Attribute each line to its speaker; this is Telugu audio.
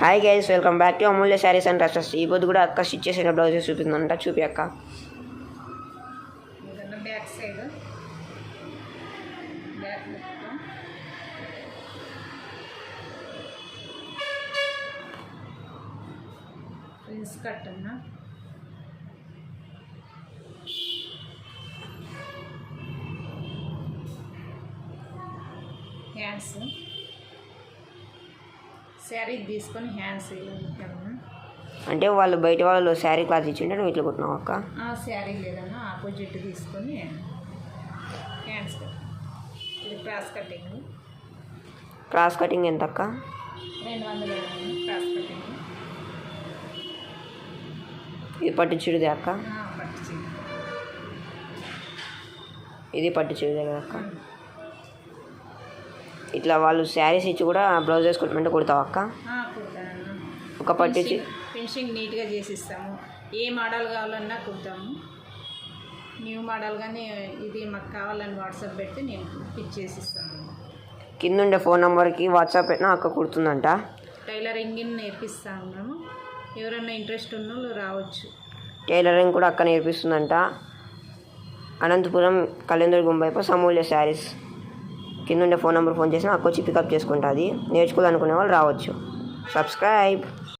Speaker 1: Hi guys, welcome back to Amulya saris and dresses. ఈ పొద్దు కూడా అక్క స్టిచ్ చేసిన బ్లౌజెస్ చూపిందంట. చూపి అక్క.
Speaker 2: Back side back prince cut అన్న హ్యాండ్స్ శారీ తీసుకొని హ్యాండ్స్
Speaker 1: అంటే వాళ్ళు బయట వాళ్ళు శారీ క్లాత్ ఇచ్చింటే నువ్వు ఇట్లా కుట్టినావు అక్క?
Speaker 2: శారీ లేదన్నా ఆపోజిట్ తీసుకొని హ్యాండ్స్ కట్. ఇది క్రాస్ కటింగ్.
Speaker 1: క్రాస్ కటింగ్ ఎంత అక్క?
Speaker 2: 200 క్రాస్ కటింగ్.
Speaker 1: ఇది పట్టు చిరుదే అక్క?
Speaker 2: పట్టు చీర.
Speaker 1: ఇది పట్టు చిరుదే కదా అక్క? ఇట్లా వాళ్ళు శారీస్ ఇచ్చి కూడా బ్లౌజ్ వేసుకుంటామంటే కుడతావు అక్క? ఒక పట్టు
Speaker 2: ఫినిషింగ్ నీట్గా చేసిస్తాము. ఏ మోడల్ కావాలన్నా కుడతాము. న్యూ మోడల్ కానీ ఇది మాకు కావాలని వాట్సాప్ పెడితే నేను పిక్ చేసిస్తాను.
Speaker 1: కింద ఉండే ఫోన్ నెంబర్కి వాట్సాప్ పెట్టినా అక్క కుడుతుందంట.
Speaker 2: టైలరింగ్ నేర్పిస్తా ఉన్నాము. ఎవరైనా ఇంట్రెస్ట్ ఉన్న వాళ్ళు రావచ్చు.
Speaker 1: టైలరింగ్ కూడా అక్క నేర్పిస్తుందంట. అనంతపురం కళ్యాణదుర్గం గుంబైపు అమూల్య శారీస్. కింద ఉండే ఫోన్ నెంబర్ ఫోన్ చేసినా అక్క వచ్చి పికప్ చేసుకుంటుంది. నేర్చుకోవాలనుకునే వాళ్ళు రావచ్చు. సబ్స్క్రైబ్.